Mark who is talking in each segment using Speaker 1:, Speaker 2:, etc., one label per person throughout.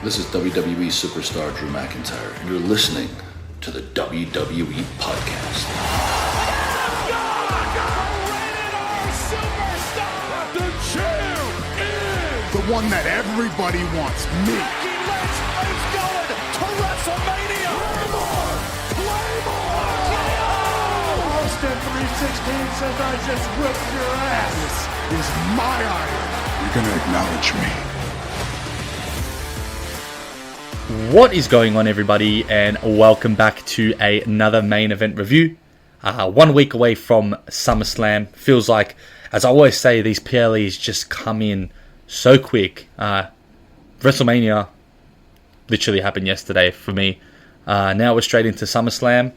Speaker 1: This is WWE superstar Drew McIntyre, and you're listening to the WWE Podcast.
Speaker 2: The champ is
Speaker 3: the one that everybody wants, me.
Speaker 2: It's going to WrestleMania. Claymore!
Speaker 3: Austin 316 says I just whipped your ass. This is my iron. You're gonna acknowledge me.
Speaker 4: What is going on, everybody, and welcome back to another main event review. 1 week away from SummerSlam. Feels like, as I always say, these PLEs just come in so quick. WrestleMania literally happened yesterday for me. Now we're straight into SummerSlam.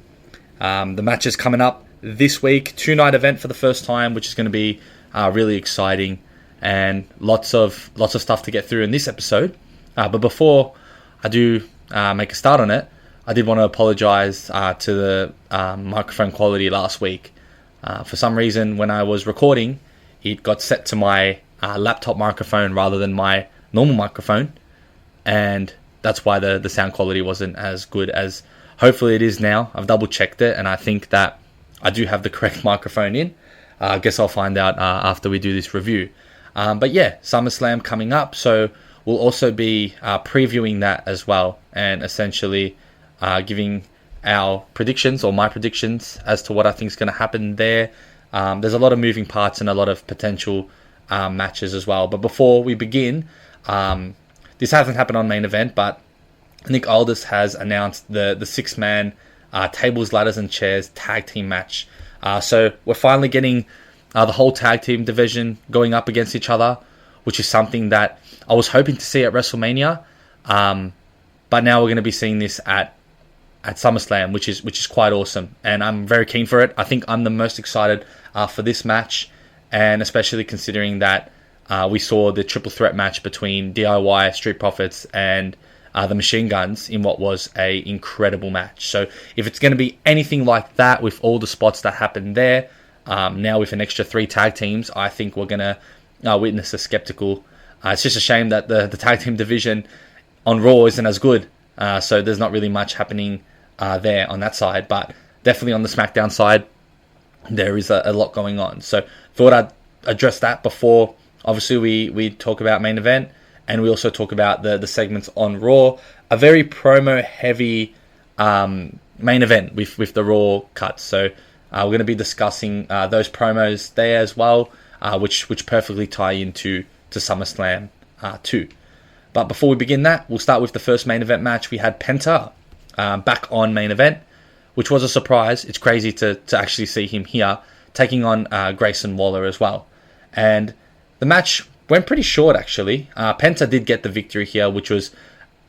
Speaker 4: The match is coming up this week. 2-night event for the first time, which is going to be really exciting, and lots of stuff to get through in this episode. But before I do make a start on it, I did want to apologize to the microphone quality last week. For some reason, when I was recording, it got set to my laptop microphone rather than my normal microphone, and that's why the sound quality wasn't as good as hopefully it is now. I've double checked it, and I think that I do have the correct microphone in. I guess I'll find out after we do this review. But yeah, SummerSlam coming up, so we'll also be previewing that as well, and essentially giving our predictions, or my predictions, as to what I think is going to happen there. There's a lot of moving parts and a lot of potential matches as well. But before we begin, this hasn't happened on Main Event, but Nick Aldis has announced the 6-man tables, ladders, and chairs tag team match. So we're finally getting the whole tag team division going up against each other, which is something that I was hoping to see at WrestleMania, but now we're going to be seeing this at SummerSlam, which is quite awesome, and I'm very keen for it. I think I'm the most excited for this match, and especially considering that we saw the triple threat match between DIY, Street Profits, and the Machine Guns in what was a incredible match. So if it's going to be anything like that with all the spots that happened there, now with an extra 3 tag teams, I think we're going to witness a spectacle. It's just a shame that the tag team division on Raw isn't as good. So there's not really much happening there on that side. But definitely on the SmackDown side, there is a lot going on. So thought I'd address that before, obviously, we talk about Main Event. And we also talk about the segments on Raw. A very promo-heavy Main Event with the Raw cuts. So we're going to be discussing those promos there as well, which perfectly tie into SummerSlam too. But before we begin that, we'll start with the first Main Event match. We had Penta back on Main Event, which was a surprise. It's crazy to actually see him here, taking on Grayson Waller as well. And the match went pretty short, actually. Penta did get the victory here, which was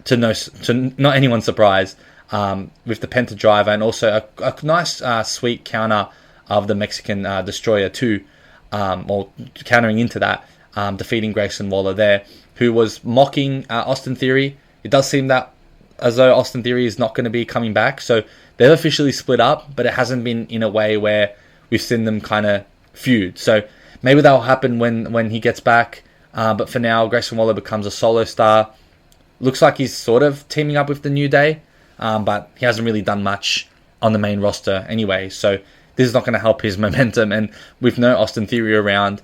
Speaker 4: to not anyone's surprise, with the Penta driver, and also a nice sweet counter of the Mexican Destroyer too, or countering into that, defeating Grayson Waller there, who was mocking Austin Theory. It does seem that as though Austin Theory is not going to be coming back, so they've officially split up, but it hasn't been in a way where we've seen them kind of feud. So maybe that'll happen when he gets back. But for now, Grayson Waller becomes a solo star. Looks like he's sort of teaming up with the New Day, but he hasn't really done much on the main roster anyway. So this is not going to help his momentum. And with no Austin Theory around,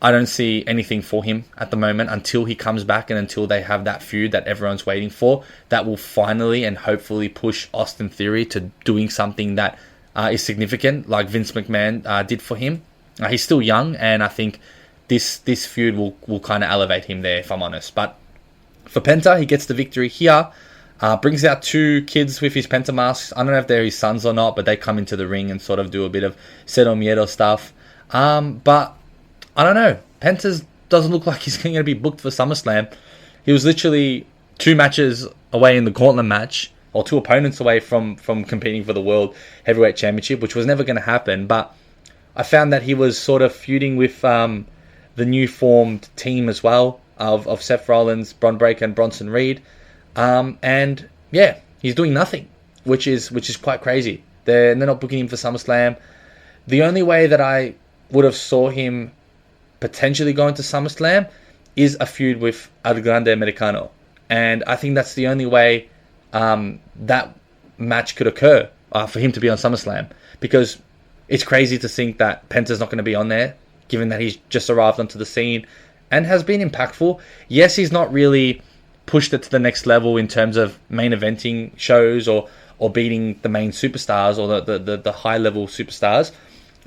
Speaker 4: I don't see anything for him at the moment until he comes back and until they have that feud that everyone's waiting for. That will finally and hopefully push Austin Theory to doing something that is significant, like Vince McMahon did for him. He's still young, and I think this feud will kind of elevate him there, if I'm honest. But for Penta, he gets the victory here. Brings out 2 kids with his Penta masks. I don't know if they're his sons or not, but they come into the ring and sort of do a bit of Cero Miedo stuff. But I don't know. Penta doesn't look like he's going to be booked for SummerSlam. He was literally 2 matches away in the gauntlet match, or 2 opponents away from competing for the World Heavyweight Championship, which was never going to happen. But I found that he was sort of feuding with the new formed team as well of Seth Rollins, Bron Breakker, and Bronson Reed, and yeah, he's doing nothing, which is quite crazy. They're not booking him for SummerSlam. The only way that I would have saw him potentially going to SummerSlam is a feud with El Grande Americano, And I think that's the only way that match could occur for him to be on SummerSlam. Because it's crazy to think that Penta's not going to be on there, given that he's just arrived onto the scene and has been impactful. Yes, he's not really pushed it to the next level in terms of main eventing shows or beating the main superstars or the high level superstars,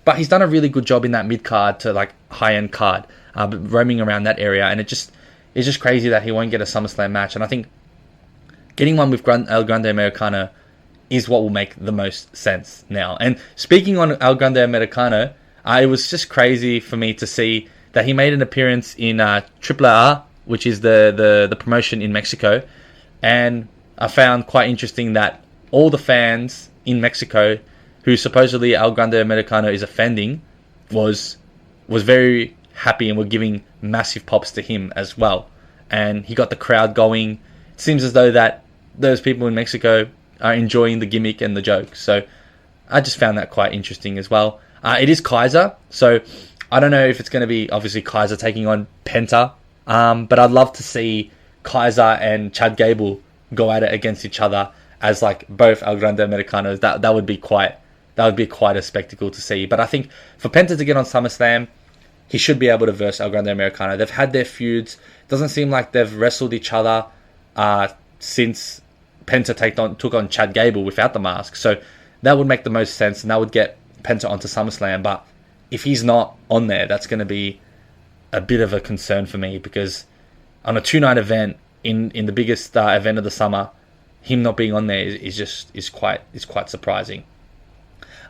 Speaker 4: but he's done a really good job in that mid card to like high end card, roaming around that area, and it's just crazy that he won't get a SummerSlam match. And I think getting one with El Grande Americano is what will make the most sense now. And speaking on El Grande Americano, it was just crazy for me to see that he made an appearance in AAA, which is the promotion in Mexico, and I found quite interesting that all the fans in Mexico who supposedly El Grande Americano is offending was very happy and were giving massive pops to him as well. And he got the crowd going. It seems as though that those people in Mexico are enjoying the gimmick and the joke. So I just found that quite interesting as well. It is Kaiser, so I don't know if it's going to be obviously Kaiser taking on Penta, but I'd love to see Kaiser and Chad Gable go at it against each other as like both El Grande Americanos. That would be quite a spectacle to see. But I think for Penta to get on SummerSlam, he should be able to verse El Grande Americano. They've had their feuds. It doesn't seem like they've wrestled each other since Penta took on Chad Gable without the mask. So that would make the most sense, and that would get Penta onto SummerSlam. But if he's not on there, that's going to be a bit of a concern for me, because on a 2-night event in the biggest event of the summer, him not being on there is quite surprising.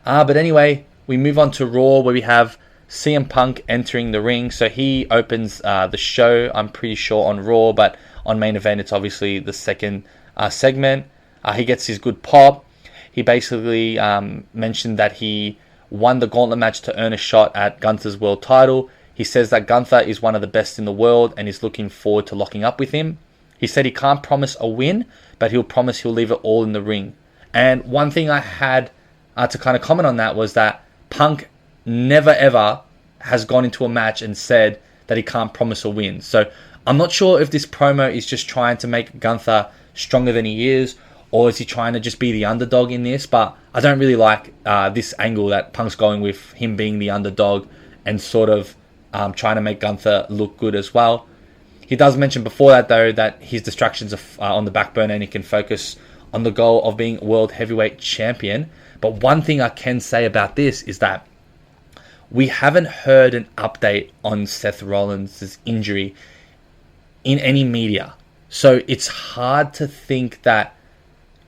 Speaker 4: But anyway, we move on to Raw, where we have CM Punk entering the ring. So he opens the show, I'm pretty sure, on Raw, but on Main Event it's obviously the second segment. He gets his good pop. He basically mentioned that he won the gauntlet match to earn a shot at Gunther's world title. He says that Gunther is one of the best in the world and is looking forward to locking up with him. He said he can't promise a win, but he'll promise he'll leave it all in the ring. And one thing I had to kind of comment on that was that Punk never ever has gone into a match and said that he can't promise a win. So I'm not sure if this promo is just trying to make Gunther stronger than he is, or is he trying to just be the underdog in this? But I don't really like this angle that Punk's going with, him being the underdog and sort of trying to make Gunther look good as well. He does mention before that, though, that his distractions are on the back burner and he can focus on the goal of being World Heavyweight Champion. But one thing I can say about this is that we haven't heard an update on Seth Rollins' injury in any media. So it's hard to think that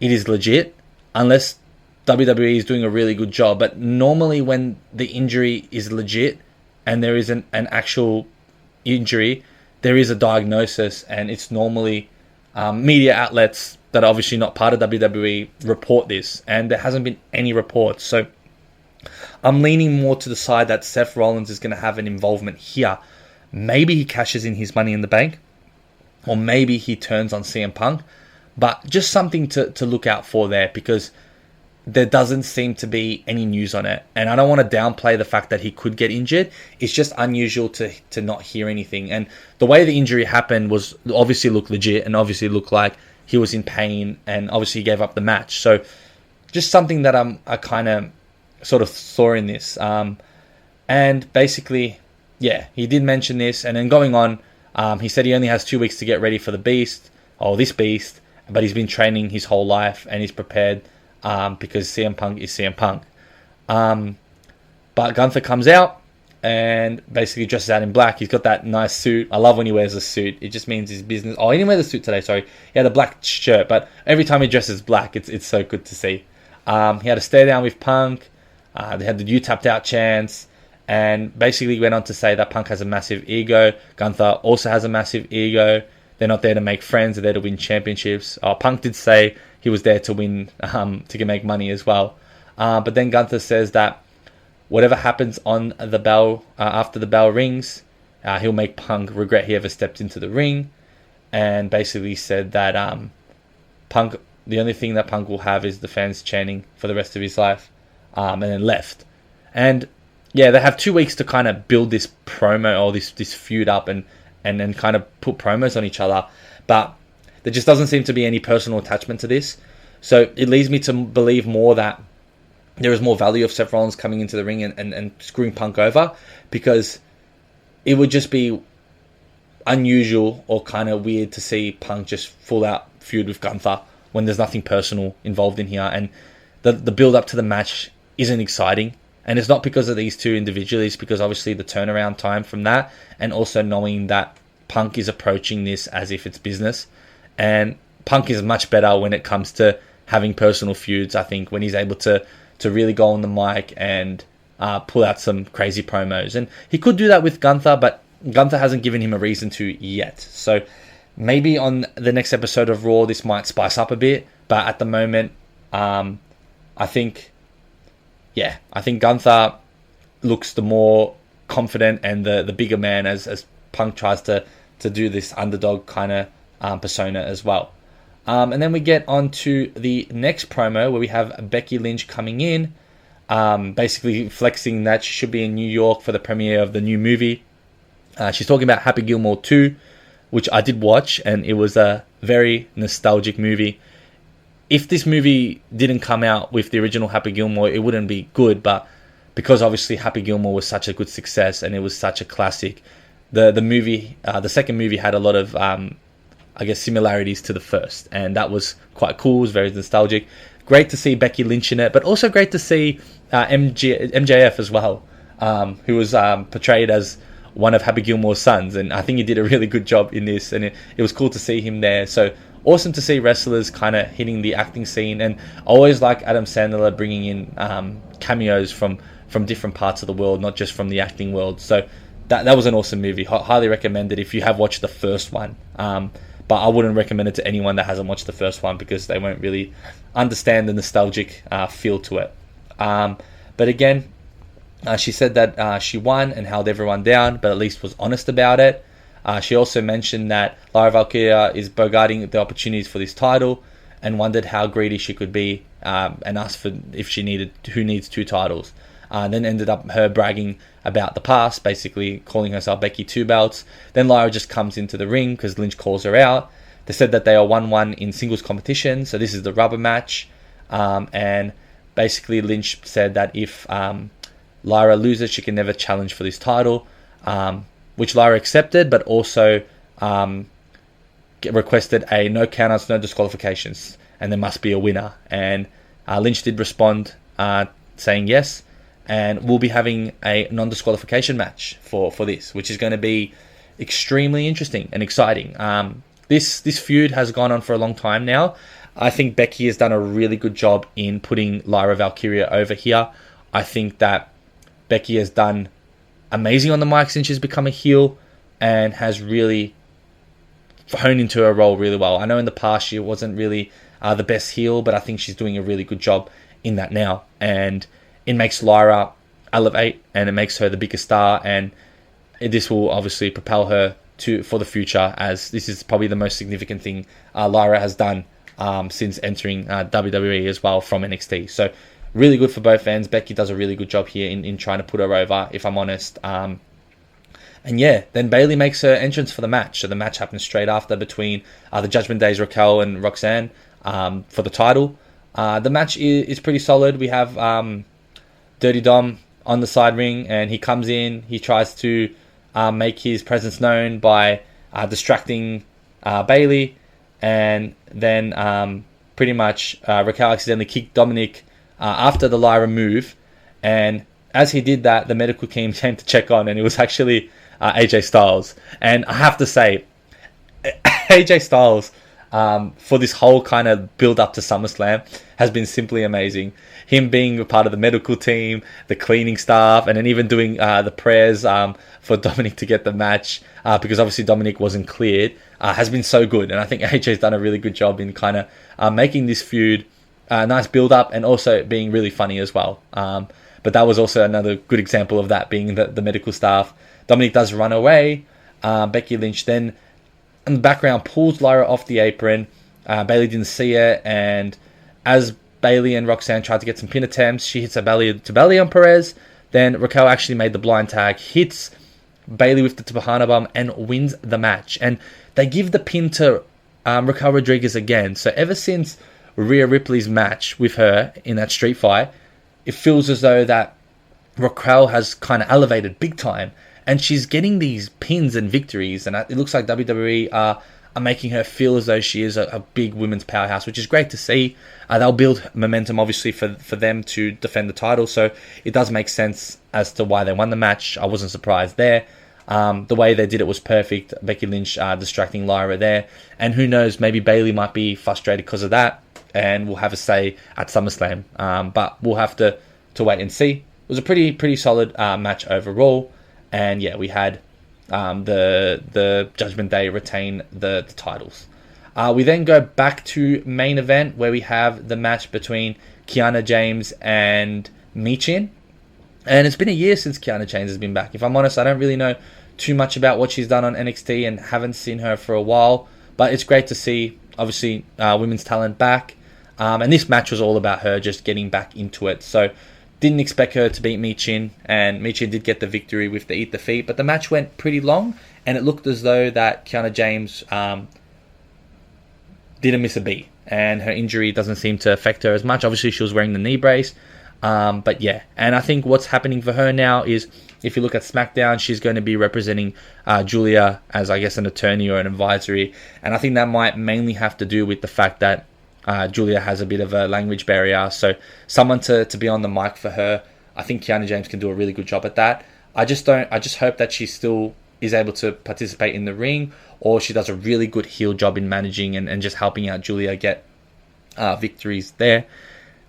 Speaker 4: it is legit unless WWE is doing a really good job. But normally when the injury is legit and there is an actual injury, there is a diagnosis, and it's normally media outlets that are obviously not part of WWE report this, and there hasn't been any reports. So I'm leaning more to the side that Seth Rollins is going to have an involvement here. Maybe he cashes in his Money in the Bank, or maybe he turns on CM Punk, but just something to look out for there, because there doesn't seem to be any news on it. And I don't want to downplay the fact that he could get injured. It's just unusual to not hear anything. And the way the injury happened was obviously looked legit and obviously looked like he was in pain, and obviously he gave up the match. So just something that I kind of sort of saw in this. And basically, yeah, he did mention this. And then going on, he said he only has 2 weeks to get ready for the Beast, or this Beast, but he's been training his whole life and he's prepared because CM Punk is CM Punk. But Gunther comes out and basically dresses out in black. He's got that nice suit. I love when he wears a suit. It just means his business. Oh, he didn't wear the suit today, sorry. He had a black shirt, but every time he dresses black, it's so good to see. He had a stare down with Punk. They had the "you tapped out" chants, and basically went on to say that Punk has a massive ego. Gunther also has a massive ego. They're not there to make friends. They're there to win championships. Punk did say he was there to win, to make money as well. But then Gunther says that whatever happens on the bell, after the bell rings, he'll make Punk regret he ever stepped into the ring. And basically said that Punk, the only thing that Punk will have is the fans chanting for the rest of his life. And then left. And yeah, they have 2 weeks to kind of build this promo or this feud up and kind of put promos on each other. But there just doesn't seem to be any personal attachment to this. So it leads me to believe more that there is more value of Seth Rollins coming into the ring and screwing Punk over, because it would just be unusual or kind of weird to see Punk just full out feud with Gunther when there's nothing personal involved in here, and the build up to the match isn't exciting. And it's not because of these two individually, it's because obviously the turnaround time from that, and also knowing that Punk is approaching this as if it's business. And Punk is much better when it comes to having personal feuds, I think, when he's able to really go on the mic and pull out some crazy promos. And he could do that with Gunther, but Gunther hasn't given him a reason to yet. So maybe on the next episode of Raw, this might spice up a bit. But at the moment, I think Gunther looks the more confident and the bigger man as Punk tries to do this underdog kind of persona as well. And then we get on to the next promo where we have Becky Lynch coming in, basically flexing that she should be in New York for the premiere of the new movie. She's talking about Happy Gilmore 2, which I did watch, and it was a very nostalgic movie. If this movie didn't come out with the original Happy Gilmore, it wouldn't be good, but because obviously Happy Gilmore was such a good success and it was such a classic, the movie, the second movie had a lot of, similarities to the first, and that was quite cool. It was very nostalgic. Great to see Becky Lynch in it, but also great to see MJF as well, who was portrayed as one of Happy Gilmore's sons, and I think he did a really good job in this, and it was cool to see him there. So awesome to see wrestlers kind of hitting the acting scene, and I always like Adam Sandler bringing in cameos from different parts of the world, not just from the acting world. So that was an awesome movie. Highly recommend it if you have watched the first one. But I wouldn't recommend it to anyone that hasn't watched the first one, because they won't really understand the nostalgic feel to it. But again, she said that she won and held everyone down, but at least was honest about it. She also mentioned that Lyra Valkyria is bogarting the opportunities for this title, and wondered how greedy she could be, and asked for if she needed who needs 2 titles. Then ended up her bragging about the past, basically calling herself Becky 2 belts. Then Lyra just comes into the ring because Lynch calls her out. They said that they are 1-1 in singles competition, so this is the rubber match. And basically Lynch said that if Lyra loses, she can never challenge for this title, which Lyra accepted, but also requested a no countouts, no disqualifications, and there must be a winner. And Lynch did respond saying yes, and we'll be having a non-disqualification match for this, which is going to be extremely interesting and exciting. This feud has gone on for a long time now. I think Becky has done a really good job in putting Lyra Valkyria over here. I think that Becky has done amazing on the mic since she's become a heel, and has really honed into her role really well. I know in the past she wasn't really the best heel, but I think she's doing a really good job in that now. And it makes Lyra elevate, and it makes her the biggest star, and this will obviously propel her for the future, as this is probably the most significant thing Lyra has done since entering WWE as well from NXT. So really good for both ends. Becky does a really good job here in trying to put her over, if I'm honest. And yeah, then Bayley makes her entrance for the match. So the match happens straight after between the Judgment Day's Raquel and Roxanne for the title. The match is pretty solid. We have Dirty Dom on the side ring, and he comes in. He tries to make his presence known by distracting Bayley, and then pretty much Raquel accidentally kicked Dominic after the Lyra move, and as he did that, the medical team came to check on, and it was actually AJ Styles. And I have to say, AJ Styles, for this whole kind of build up to SummerSlam, has been simply amazing. Him being a part of the medical team, the cleaning staff, and then even doing the prayers for Dominic to get the match, because obviously Dominic wasn't cleared, has been so good. And I think AJ's done a really good job in kind of making this feud a nice build up, and also being really funny as well. But that was also another good example of that, being the medical staff. Dominic does run away. Becky Lynch then in the background pulls Lyra off the apron. Bayley didn't see it, and as Bayley and Roxanne tried to get some pin attempts, she hits a belly to belly on Perez. Then Raquel actually made the blind tag, hits Bayley with the Tejana bomb, and wins the match. And they give the pin to Raquel Rodriguez again. So ever since Rhea Ripley's match with her in that street fight, it feels as though that Raquel has kind of elevated big time, and she's getting these pins and victories, and it looks like WWE are making her feel as though she is a big women's powerhouse, which is great to see. They'll build momentum, obviously, for them to defend the title, so it does make sense as to why they won the match. I wasn't surprised there. The way they did it was perfect. Becky Lynch distracting Lyra there, and who knows, maybe Bayley might be frustrated because of that, and we'll have a say at SummerSlam. But we'll have to wait and see. It was a pretty solid match overall, and yeah, we had the Judgment Day retain the titles. We then go back to main event where we have the match between Kiana James and Michin. And it's been a year since Kiana James has been back. If I'm honest, I don't really know too much about what she's done on NXT and haven't seen her for a while. But it's great to see, obviously, women's talent back. And this match was all about her just getting back into it. So didn't expect her to beat Michin, and Michin did get the victory with the Eat the Feet, but the match went pretty long, and it looked as though that Kiana James didn't miss a beat, and her injury doesn't seem to affect her as much. Obviously, she was wearing the knee brace, but yeah, and I think what's happening for her now is, if you look at SmackDown, she's going to be representing Julia as, I guess, an attorney or an advisory, and I think that might mainly have to do with the fact that Julia has a bit of a language barrier, so someone to be on the mic for her. I think Kiana James can do a really good job at that. I just hope that she still is able to participate in the ring, or she does a really good heel job in managing and just helping out Julia get victories there.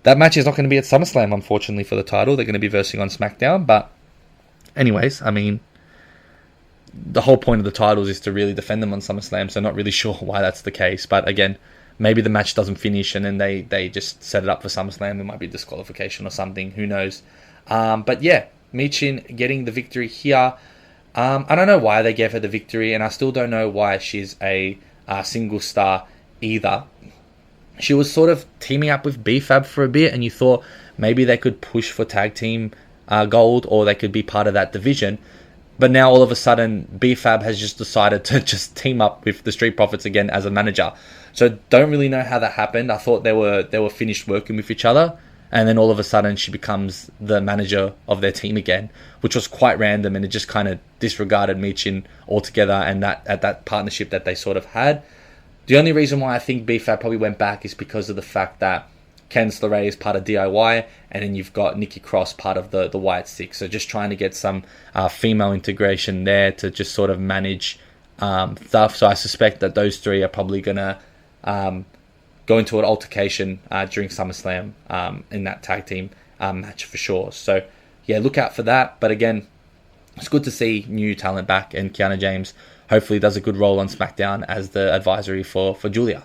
Speaker 4: That match is not going to be at SummerSlam, unfortunately, for the title. They're going to be versing on SmackDown, but anyways, I mean, the whole point of the titles is to really defend them on SummerSlam, so not really sure why that's the case, but again, maybe the match doesn't finish and then they just set it up for SummerSlam. There might be disqualification or something. Who knows? But yeah, Michin getting the victory here. I don't know why they gave her the victory, and I still don't know why she's a single star either. She was sort of teaming up with B-Fab for a bit, and you thought maybe they could push for tag team gold, or they could be part of that division. But now all of a sudden, B-Fab has just decided to just team up with the Street Profits again as a manager. So don't really know how that happened. I thought they were finished working with each other, and then all of a sudden she becomes the manager of their team again, which was quite random, and it just kind of disregarded Michin altogether and that partnership that they sort of had. The only reason why I think B-Fab probably went back is because of the fact that Ken Slaughter is part of DIY, and then you've got Nikki Cross part of the White Six. So just trying to get some female integration there to just sort of manage stuff. So I suspect that those three are probably going to go into an altercation during SummerSlam in that tag team match for sure. So yeah, look out for that. But again, it's good to see new talent back, and Kiana James hopefully does a good role on SmackDown as the advisory for Julia.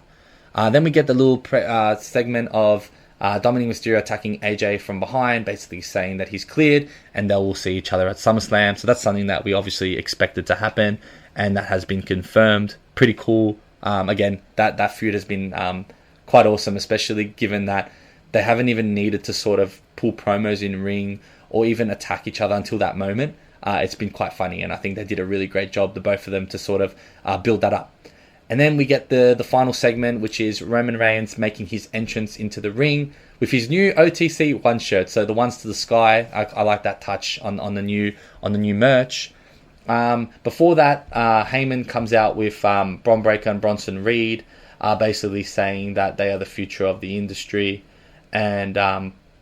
Speaker 4: Then we get the little segment of Dominic Mysterio attacking AJ from behind, basically saying that he's cleared and they will see each other at SummerSlam. So that's something that we obviously expected to happen, and that has been confirmed. Pretty cool. Again, that feud has been quite awesome, especially given that they haven't even needed to sort of pull promos in ring or even attack each other until that moment. It's been quite funny, and I think they did a really great job, the both of them, to sort of build that up. And then we get the final segment, which is Roman Reigns making his entrance into the ring with his new OTC 1 shirt. So the ones to the sky, I like that touch on the new merch. Before that, Heyman comes out with Bron Breakker and Bronson Reed, basically saying that they are the future of the industry, and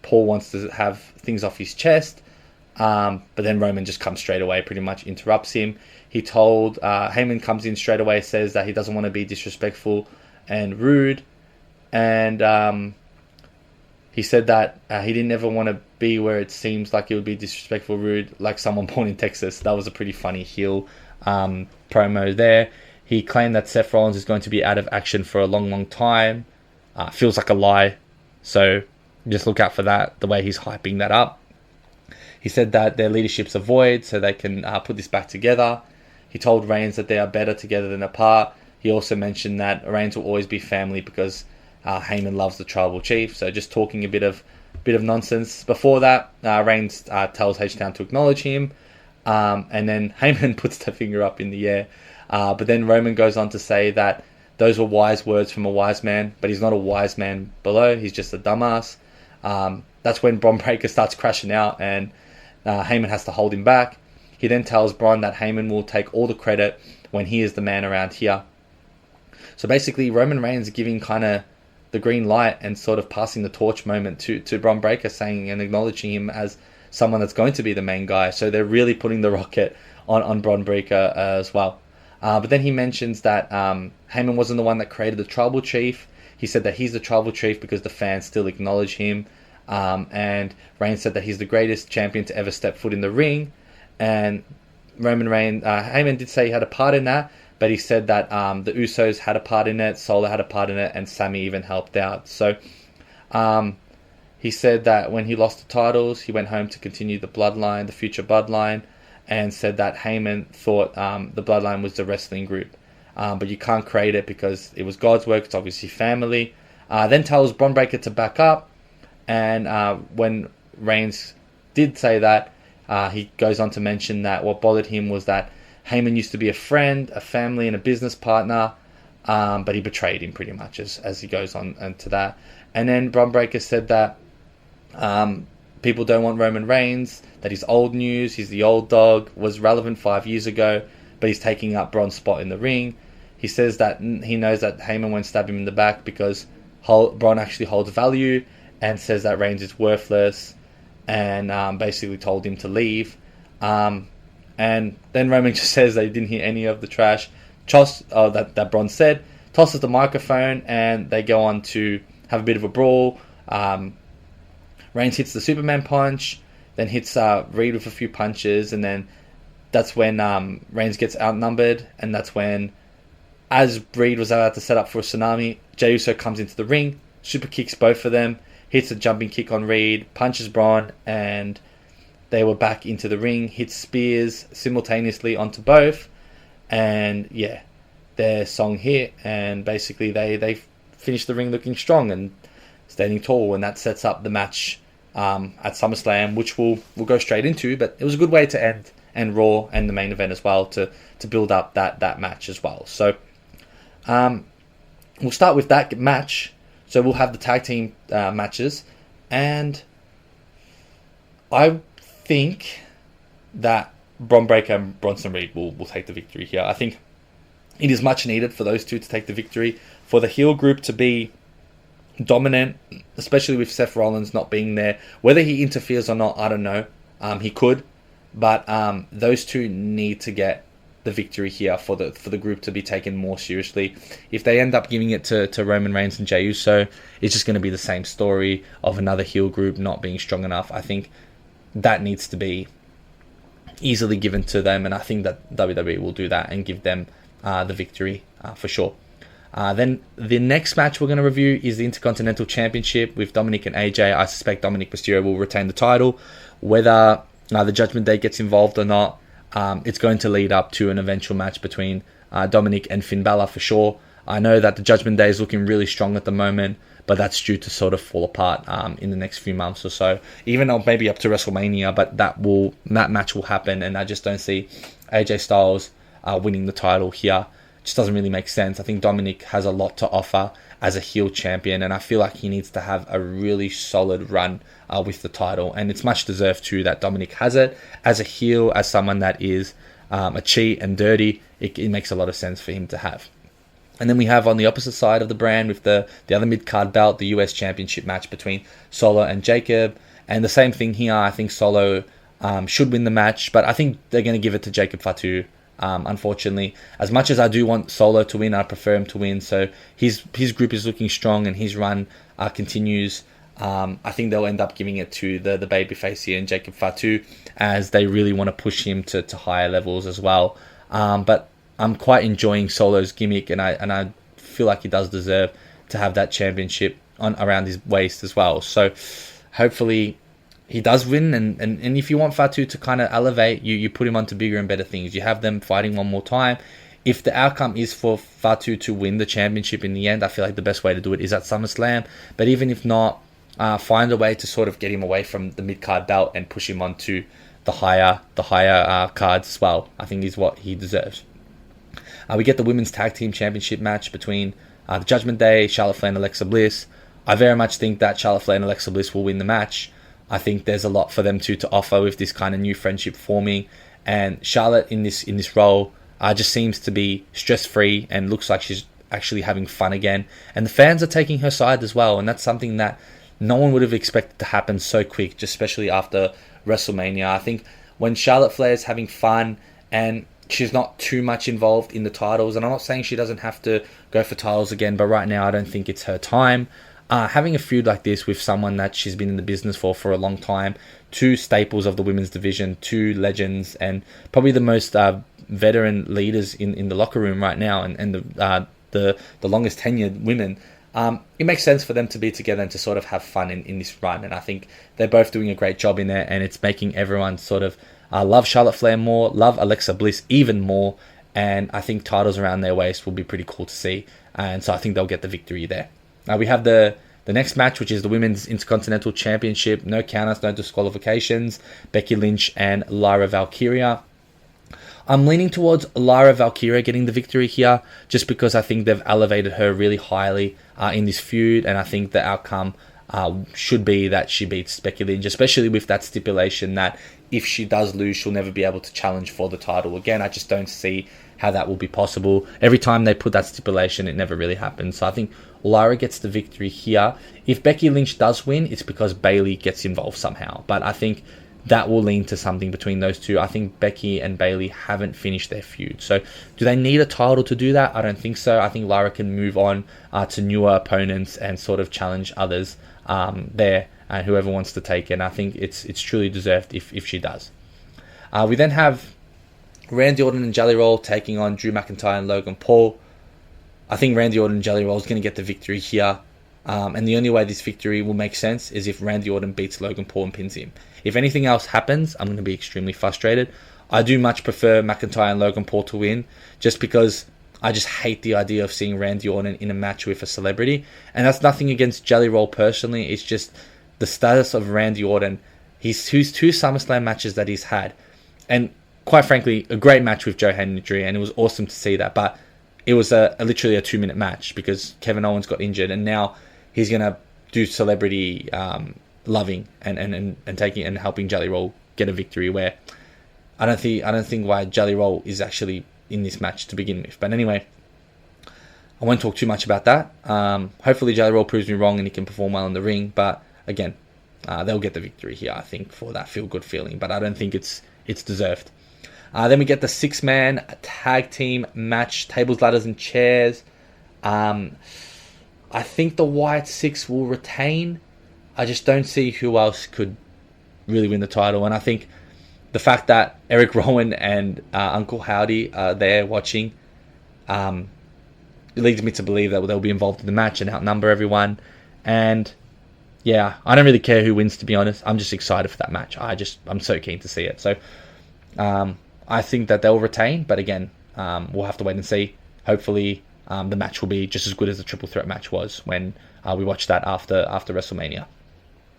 Speaker 4: Paul wants to have things off his chest. But then Roman just comes straight away, pretty much interrupts him. He told, Heyman comes in straight away, says that he doesn't want to be disrespectful and rude. And he said that he didn't ever want to be where it seems like it would be disrespectful, rude, like someone born in Texas. That was a pretty funny heel promo there. He claimed that Seth Rollins is going to be out of action for a long, long time. Feels like a lie. So just look out for that, the way he's hyping that up. He said that their leadership's a void, so they can put this back together. He told Reigns that they are better together than apart. He also mentioned that Reigns will always be family because Heyman loves the tribal chief. So just talking a bit of nonsense. Before that, Reigns tells H-Town to acknowledge him, and then Heyman puts the finger up in the air. But then Roman goes on to say that those were wise words from a wise man, but he's not a wise man below. He's just a dumbass. That's when Bron Breakker starts crashing out, and Heyman has to hold him back. He then tells Bron that Heyman will take all the credit when he is the man around here. So basically, Roman Reigns giving kind of the green light and sort of passing the torch moment to Bron Breakker, saying and acknowledging him as someone that's going to be the main guy. So they're really putting the rocket on Bron Breakker as well. But then he mentions that Heyman wasn't the one that created the Tribal Chief. He said that he's the Tribal Chief because the fans still acknowledge him. And Reigns said that he's the greatest champion to ever step foot in the ring. And Heyman did say he had a part in that, but he said that the Usos had a part in it, Solo had a part in it, and Sami even helped out. So he said that when he lost the titles, he went home to continue the bloodline, the future bloodline, and said that Heyman thought the bloodline was the wrestling group. But you can't create it because it was God's work, it's obviously family. Then tells Bron Breakker to back up, and when Reigns did say that, he goes on to mention that what bothered him was that Heyman used to be a friend, a family, and a business partner, but he betrayed him pretty much as he goes on into that. And then Bron Breakker said that people don't want Roman Reigns, that he's old news, he's the old dog, was relevant 5 years ago, but he's taking up Bron's spot in the ring. He says that he knows that Heyman won't stab him in the back because Bron actually holds value, and says that Reigns is worthless, and basically told him to leave. And then Roman just says that he didn't hear any of the trash that Bron said, tosses the microphone, and they go on to have a bit of a brawl. Reigns hits the Superman punch, then hits Reed with a few punches, and then that's when Reigns gets outnumbered, and that's when, as Reed was about to set up for a tsunami, Jey Uso comes into the ring, super kicks both of them, hits a jumping kick on Reed, punches Braun, and they were back into the ring, hits spears simultaneously onto both, and yeah, their song hit, and basically they finished the ring looking strong and standing tall, and that sets up the match at SummerSlam, which we'll go straight into, but it was a good way to end, and Raw and the main event as well, to build up that match as well. So we'll start with that match. So we'll have the tag team matches, and I think that Bron Breakker and Bronson Reed will take the victory here. I think it is much needed for those two to take the victory, for the heel group to be dominant, especially with Seth Rollins not being there. Whether he interferes or not, I don't know. He could, but those two need to get the victory here for the group to be taken more seriously. If they end up giving it to Roman Reigns and Jey Uso, it's just going to be the same story of another heel group not being strong enough. I think that needs to be easily given to them, and I think that WWE will do that and give them the victory for sure. Then the next match we're going to review is the Intercontinental Championship with Dominic and AJ. I suspect Dominic Mysterio will retain the title. Whether the Judgment Day gets involved or not, it's going to lead up to an eventual match between Dominic and Finn Balor for sure. I know that the Judgment Day is looking really strong at the moment, but that's due to sort of fall apart in the next few months or so. Even though maybe up to WrestleMania, but that match will happen, and I just don't see AJ Styles winning the title here. Just doesn't really make sense. I think Dominic has a lot to offer as a heel champion, and I feel like he needs to have a really solid run with the title, and it's much deserved too that Dominic has it as a heel, as someone that is a cheat and dirty. It makes a lot of sense for him to have. And then we have on the opposite side of the brand with the other mid-card belt, the US Championship match between Solo and Jacob, and the same thing here. I think Solo should win the match, but I think they're going to give it to Jacob Fatu. Unfortunately, as much as I do want Solo to win, I prefer him to win. So his group is looking strong, and his run continues. I think they'll end up giving it to the babyface here and Jacob Fatu, as they really want to push him to higher levels as well. But I'm quite enjoying Solo's gimmick, and I feel like he does deserve to have that championship around his waist as well. So hopefully he does win, and if you want Fatu to kind of elevate, you put him onto bigger and better things. You have them fighting one more time. If the outcome is for Fatu to win the championship in the end, I feel like the best way to do it is at SummerSlam. But even if not, find a way to sort of get him away from the mid-card belt and push him onto the higher cards as well. I think is what he deserves. We get the Women's Tag Team Championship match between the Judgment Day, Charlotte Flair and Alexa Bliss. I very much think that Charlotte Flair and Alexa Bliss will win the match. I think there's a lot for them to offer with this kind of new friendship forming. And Charlotte in this role just seems to be stress-free and looks like she's actually having fun again. And the fans are taking her side as well. And that's something that no one would have expected to happen so quick, just especially after WrestleMania. I think when Charlotte Flair is having fun and she's not too much involved in the titles, and I'm not saying she doesn't have to go for titles again, but right now I don't think it's her time. Having a feud like this with someone that she's been in the business for a long time, two staples of the women's division, two legends, and probably the most veteran leaders in the locker room right now, and the longest tenured women, it makes sense for them to be together and to sort of have fun in this run. And I think they're both doing a great job in there, and it's making everyone sort of love Charlotte Flair more, love Alexa Bliss even more, and I think titles around their waist will be pretty cool to see. And so I think they'll get the victory there. We have the next match, which is the Women's Intercontinental Championship. No counters, no disqualifications. Becky Lynch and Lyra Valkyria. I'm leaning towards Lyra Valkyria getting the victory here, just because I think they've elevated her really highly in this feud, and I think the outcome should be that she beats Becky Lynch, especially with that stipulation that if she does lose, she'll never be able to challenge for the title again. I just don't see how that will be possible. Every time they put that stipulation, it never really happens. So I think Lyra gets the victory here. If Becky Lynch does win, it's because Bayley gets involved somehow. But I think that will lean to something between those two. I think Becky and Bayley haven't finished their feud. So do they need a title to do that? I don't think so. I think Lyra can move on to newer opponents and sort of challenge others there, and whoever wants to take it. And I think it's truly deserved if she does. We then have Randy Orton and Jelly Roll taking on Drew McIntyre and Logan Paul. I think Randy Orton and Jelly Roll is going to get the victory here. And the only way this victory will make sense is if Randy Orton beats Logan Paul and pins him. If anything else happens, I'm going to be extremely frustrated. I do much prefer McIntyre and Logan Paul to win, just because I just hate the idea of seeing Randy Orton in a match with a celebrity. And that's nothing against Jelly Roll personally. It's just the status of Randy Orton. His two SummerSlam matches that he's had. And quite frankly, a great match with Joe Hendry, and it was awesome to see that. But it was literally a 2-minute match because Kevin Owens got injured, and now he's going to do celebrity loving and taking and helping Jelly Roll get a victory, where I don't think why Jelly Roll is actually in this match to begin with. But anyway, I won't talk too much about that. Hopefully Jelly Roll proves me wrong and he can perform well in the ring. But again, they'll get the victory here, I think, for that feel-good feeling. But I don't think it's deserved. Then we get the 6-man tag team match, tables, ladders, and chairs. I think the Wyatt Six will retain. I just don't see who else could really win the title. And I think the fact that Eric Rowan and Uncle Howdy are there watching, it leads me to believe that they'll be involved in the match and outnumber everyone. And yeah, I don't really care who wins, to be honest. I'm just excited for that match. I'm so keen to see it. So I think that they'll retain, but again, we'll have to wait and see. Hopefully, the match will be just as good as the triple threat match was when we watched that after WrestleMania.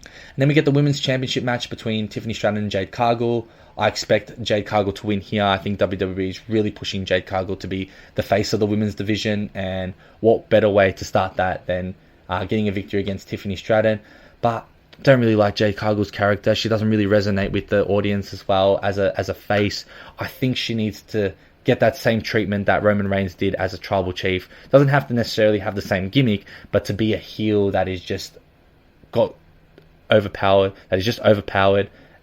Speaker 4: And then we get the Women's Championship match between Tiffany Stratton and Jade Cargill. I expect Jade Cargill to win here. I think WWE is really pushing Jade Cargill to be the face of the women's division, and what better way to start that than getting a victory against Tiffany Stratton. But don't really like Jade Cargill's character. She doesn't really resonate with the audience as well as a face. I think she needs to get that same treatment that Roman Reigns did as a tribal chief. Doesn't have to necessarily have the same gimmick, but to be a heel that is just overpowered,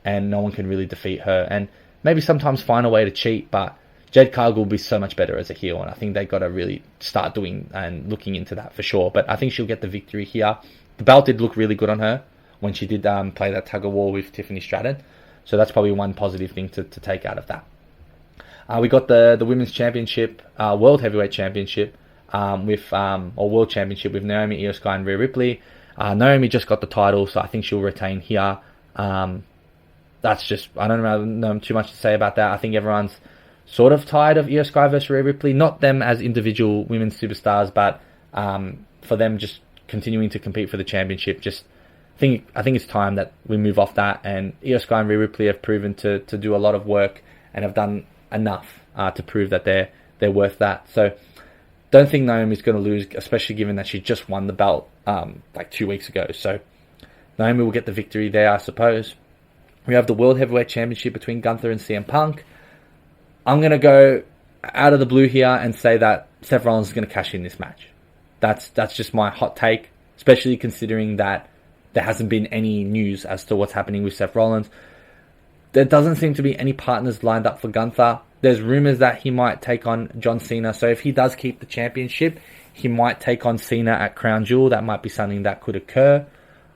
Speaker 4: and no one can really defeat her. And maybe sometimes find a way to cheat, but Jade Cargill will be so much better as a heel, and I think they've got to really start doing and looking into that for sure. But I think she'll get the victory here. The belt did look really good on her when she did play that tug of war with Tiffany Stratton. So that's probably one positive thing to take out of that. We got the Women's Championship, World Heavyweight Championship, or World Championship with Naomi, Io Sky, and Rhea Ripley. Naomi just got the title, so I think she'll retain here. That's just, I don't know too much to say about that. I think everyone's sort of tired of Io Sky versus Rhea Ripley. Not them as individual women's superstars, but for them just continuing to compete for the championship. I think it's time that we move off that. And Io Sky and Rhea Ripley have proven to do a lot of work and have done enough to prove that they're they're worth that. So don't think Naomi's going to lose, especially given that she just won the belt like 2 weeks ago. So Naomi will get the victory there, I suppose. We have the World Heavyweight Championship between Gunther and CM Punk. I'm going to go out of the blue here and say that Seth Rollins is going to cash in this match. That's just my hot take, especially considering that there hasn't been any news as to what's happening with Seth Rollins. There doesn't seem to be any partners lined up for Gunther. There's rumors that he might take on John Cena. So if he does keep the championship, he might take on Cena at Crown Jewel. That might be something that could occur.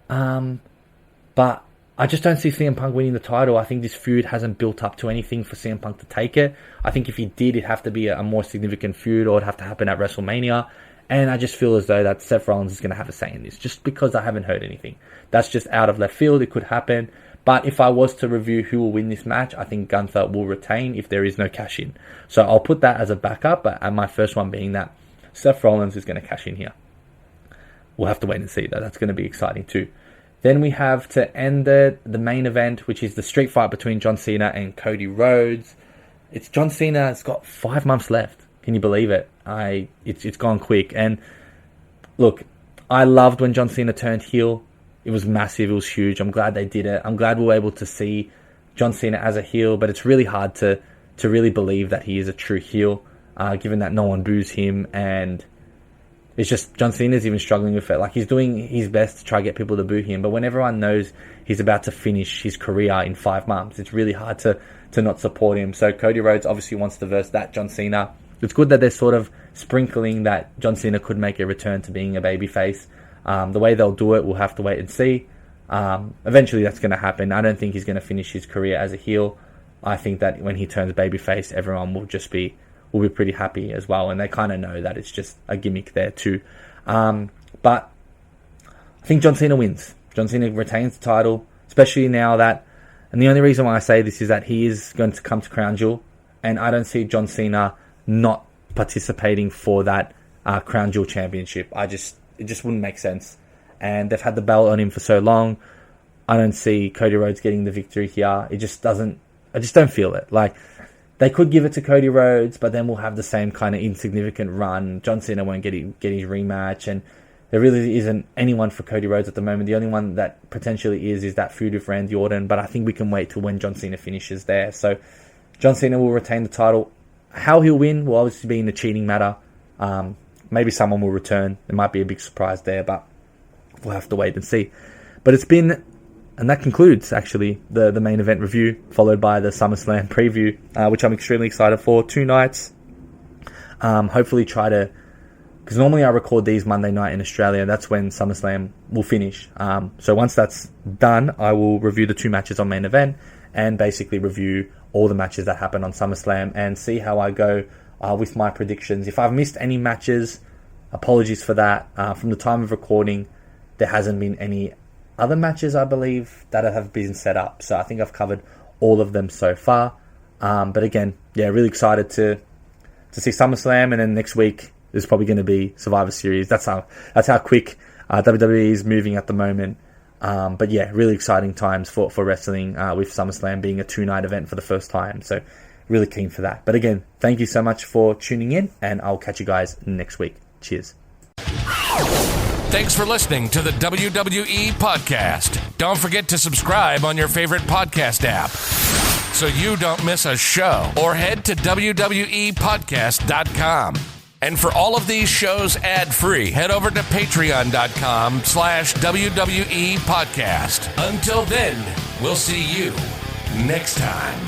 Speaker 4: But I just don't see CM Punk winning the title. I think this feud hasn't built up to anything for CM Punk to take it. I think if he did, it'd have to be a more significant feud, or it'd have to happen at WrestleMania. And I just feel as though that Seth Rollins is going to have a say in this, just because I haven't heard anything. That's just out of left field. It could happen. But if I was to review who will win this match, I think Gunther will retain if there is no cash in. So I'll put that as a backup, and my first one being that Seth Rollins is going to cash in here. We'll have to wait and see, though. That's going to be exciting too. Then we have to end the main event, which is the street fight between John Cena and Cody Rhodes. It's John Cena. It's got 5 months left. Can you believe it? It's gone quick. And look, I loved when John Cena turned heel. It was massive. It was huge. I'm glad they did it. I'm glad we were able to see John Cena as a heel, but it's really hard to really believe that he is a true heel, given that no one boos him, and it's just John Cena's even struggling with it. Like, he's doing his best to try to get people to boo him, but when everyone knows he's about to finish his career in 5 months, it's really hard to not support him. So Cody Rhodes obviously wants to verse that John Cena. It's good that they're sort of sprinkling that John Cena could make a return to being a babyface. The way they'll do it, we'll have to wait and see. Eventually that's going to happen. I don't think he's going to finish his career as a heel. I think that when he turns babyface, everyone will be pretty happy as well, and they kind of know that it's just a gimmick there too. But I think John Cena wins. John Cena retains the title, especially now that, and the only reason why I say this is that he is going to come to Crown Jewel, and I don't see John Cena not participating for that Crown Jewel championship. It just wouldn't make sense. And they've had the belt on him for so long. I don't see Cody Rhodes getting the victory here. It just doesn't. I just don't feel it. Like, they could give it to Cody Rhodes, but then we'll have the same kind of insignificant run. John Cena won't get his rematch, and there really isn't anyone for Cody Rhodes at the moment. The only one that potentially is that feud with Randy Orton, but I think we can wait till when John Cena finishes there. So John Cena will retain the title. How he'll win will obviously be in the cheating matter. Maybe someone will return. There might be a big surprise there, but we'll have to wait and see. But it's been, and that concludes actually the main event review, followed by the SummerSlam preview, which I'm extremely excited for. 2 nights. Hopefully try to, because normally I record these Monday night in Australia. That's when SummerSlam will finish. So once that's done, I will review the 2 matches on main event and basically review all the matches that happen on SummerSlam and see how I go with my predictions. If I've missed any matches, apologies for that. From the time of recording, there hasn't been any other matches, I believe, that have been set up. So I think I've covered all of them so far. But again, yeah, really excited to see SummerSlam, and then next week is probably going to be Survivor Series. That's how quick WWE is moving at the moment. But yeah, really exciting times for wrestling, with SummerSlam being a 2-night event for the first time. So really keen for that. But again, thank you so much for tuning in, and I'll catch you guys next week. Cheers.
Speaker 2: Thanks for listening to the WWE Podcast. Don't forget to subscribe on your favorite podcast app so you don't miss a show, or head to WWEpodcast.com. And for all of these shows ad-free, head over to patreon.com/WWE Podcast. Until then, we'll see you next time.